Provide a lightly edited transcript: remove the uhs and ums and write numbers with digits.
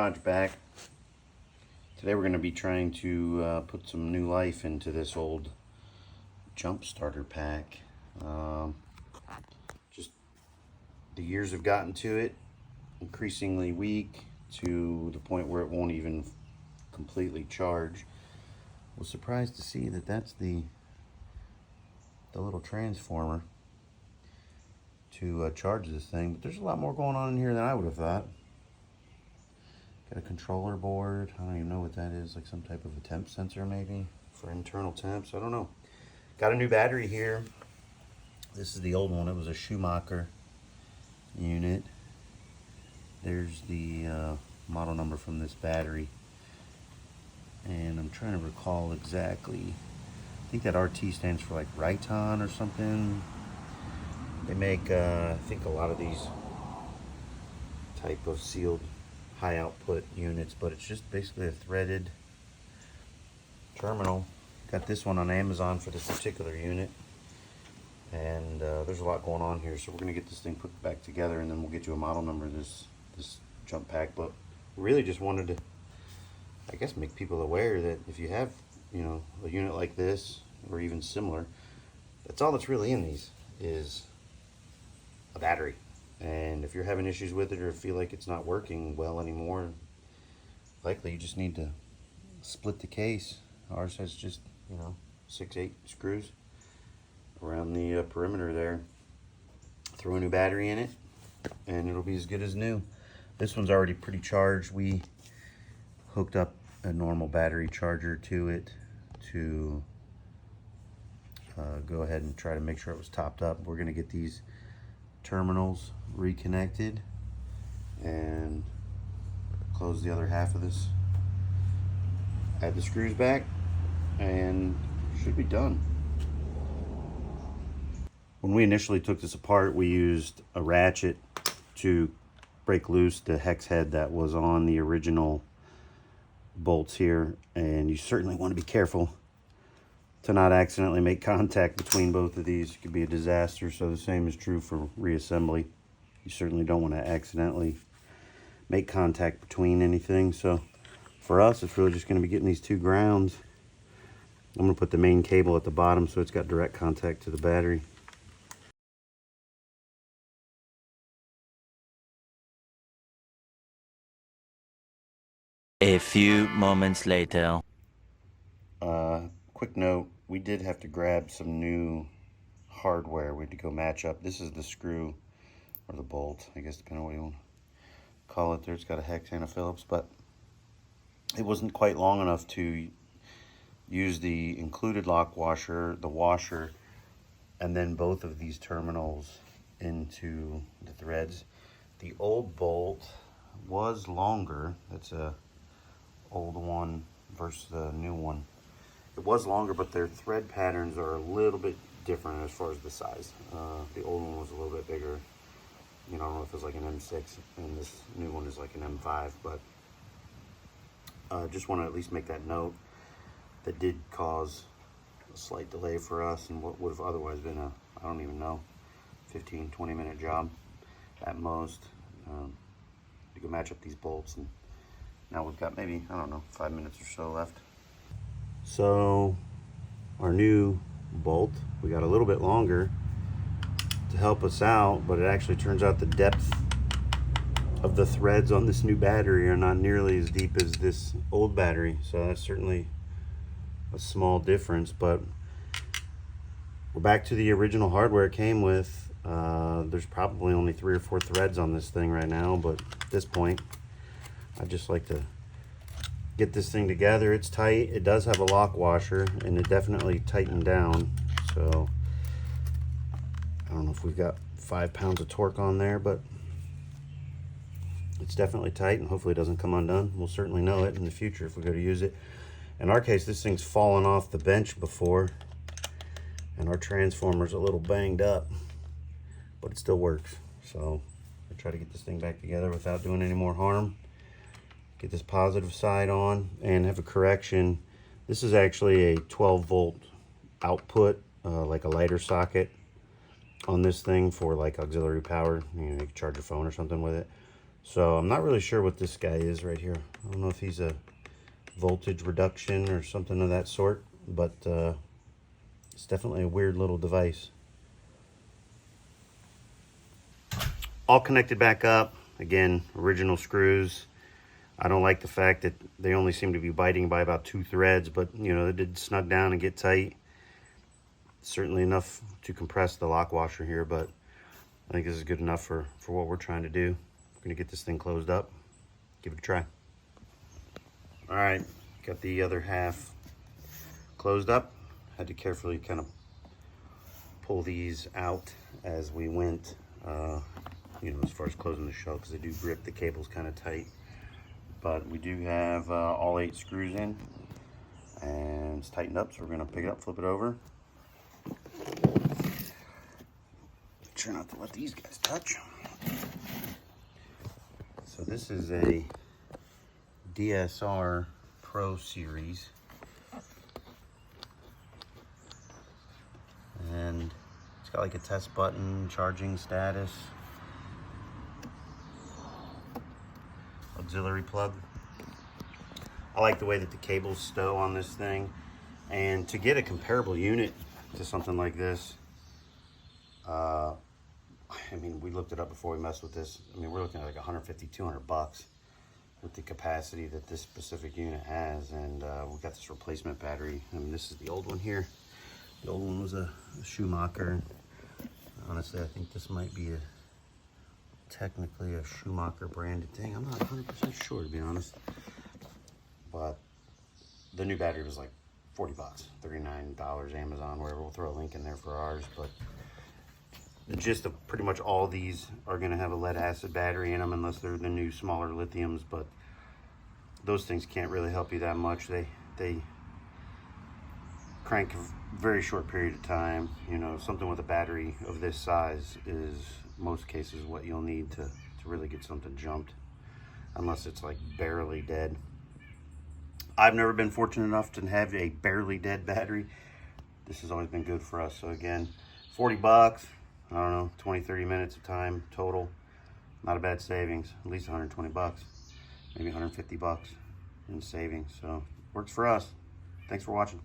garage back. Today we're going to be trying to put some new life into this old jump starter pack. Just the years have gotten to it, increasingly weak to the point where it won't even completely charge. Was surprised to see that that's the little transformer to charge this thing, but there's a lot more going on in here than I would have thought. Got a controller board. I don't even know what that is, like some type of a temp sensor maybe for internal temps. I don't know. Got a new battery here. This is the old one. It was a Schumacher unit. There's the model number from this battery. And I'm trying to recall exactly. I think that RT stands for like Riton or something. They make, I think, a lot of these type of sealed high output units, but it's just basically a threaded terminal. Got this one on Amazon for this particular unit, and there's a lot going on here, so we're going to get this thing put back together, and then we'll get you a model number of this jump pack. But we really just wanted to, I guess, make people aware that if you have, you know, a unit like this or even similar, that's all that's really in these is a battery. And if you're having issues with it or feel like it's not working well anymore, likely you just need to split the case. Ours has just, 6-8 screws around the perimeter there. Throw a new battery in it and it'll be as good as new. This one's already pretty charged. We hooked up a normal battery charger to it to go ahead and try to make sure it was topped up. We're gonna get these terminals reconnected and close the other half of this, add the screws back, and should be done. When we initially took this apart, we used a ratchet to break loose the hex head that was on the original bolts here, and you certainly want to be careful to not accidentally make contact between both of these. It could be a disaster. So the same is true for reassembly. You certainly don't want to accidentally make contact between anything. So for us, it's really just going to be getting these two grounds. I'm going to put the main cable at the bottom so it's got direct contact to the battery. A few moments later. Quick note, we did have to grab some new hardware. We had to go match up. This is the screw, or the bolt, I guess, depending on what you want to call it there. It's got a hex and a Phillips, but it wasn't quite long enough to use the included lock washer, the washer, and then both of these terminals into the threads. The old bolt was longer. That's a old one versus the new one. It was longer, but their thread patterns are a little bit different as far as the size. The old one was a little bit bigger. I don't know if it's like an M6, and this new one is like an M5, but just want to at least make that note. That did cause a slight delay for us, and what would have otherwise been a, I don't even know, 15-20 minute job at most. You can match up these bolts, and now we've got maybe, I don't know, 5 minutes or so left. So our new bolt, we got a little bit longer to help us out, but it actually turns out the depth of the threads on this new battery are not nearly as deep as this old battery. So that's certainly a small difference, but we're back to the original hardware it came with. There's probably only 3 or 4 threads on this thing right now, but at this point, I'd just like to get this thing together. It's tight. It does have a lock washer, and it definitely tightened down. So I don't know if we've got 5 pounds of torque on there, but it's definitely tight, and hopefully it doesn't come undone. We'll certainly know it in the future if we go to use it. In our case, this thing's fallen off the bench before, and our transformer's a little banged up, but it still works. So I try to get this thing back together without doing any more harm. Get this positive side on and have a correction. This is actually a 12 volt output, like a lighter socket on this thing for like auxiliary power. You can charge your phone or something with it. So I'm not really sure what this guy is right here. I don't know if he's a voltage reduction or something of that sort, but it's definitely a weird little device. All connected back up. Again, original screws. I don't like the fact that they only seem to be biting by about 2 threads, but you know, they did snug down and get tight. Certainly enough to compress the lock washer here, but I think this is good enough for what we're trying to do. We're gonna get this thing closed up, give it a try. All right, got the other half closed up. Had to carefully kind of pull these out as we went, you know, as far as closing the shell, because they do grip the cables kind of tight. But we do have all 8 screws in, and it's tightened up, so we're gonna pick it up, flip it over. Try not to let these guys touch. So this is a DSR Pro Series. And it's got like a test button, charging status, auxiliary plug. I like the way that the cables stow on this thing. And to get a comparable unit to something like this, I mean, we looked it up before we messed with this. I mean, we're looking at like 150, 200 bucks with the capacity that this specific unit has. And we got this replacement battery. I mean, this is the old one here. The old one was a Schumacher. Honestly, I think this might be technically a Schumacher branded thing. I'm not 100% sure, to be honest. But the new battery was like 40 bucks, $39 Amazon, wherever. We'll throw a link in there for ours. But the gist of pretty much all these are going to have a lead acid battery in them, unless they're the new smaller lithiums. But those things can't really help you that much. They crank a very short period of time. You know, something with a battery of this size is most cases what you'll need to really get something jumped, unless it's like barely dead. I've never been fortunate enough to have a barely dead battery. This has always been good for us. So again, 40 bucks, I don't know, 20, 30 minutes of time total. Not a bad savings, at least 120 bucks, maybe 150 bucks in savings. So works for us. Thanks for watching.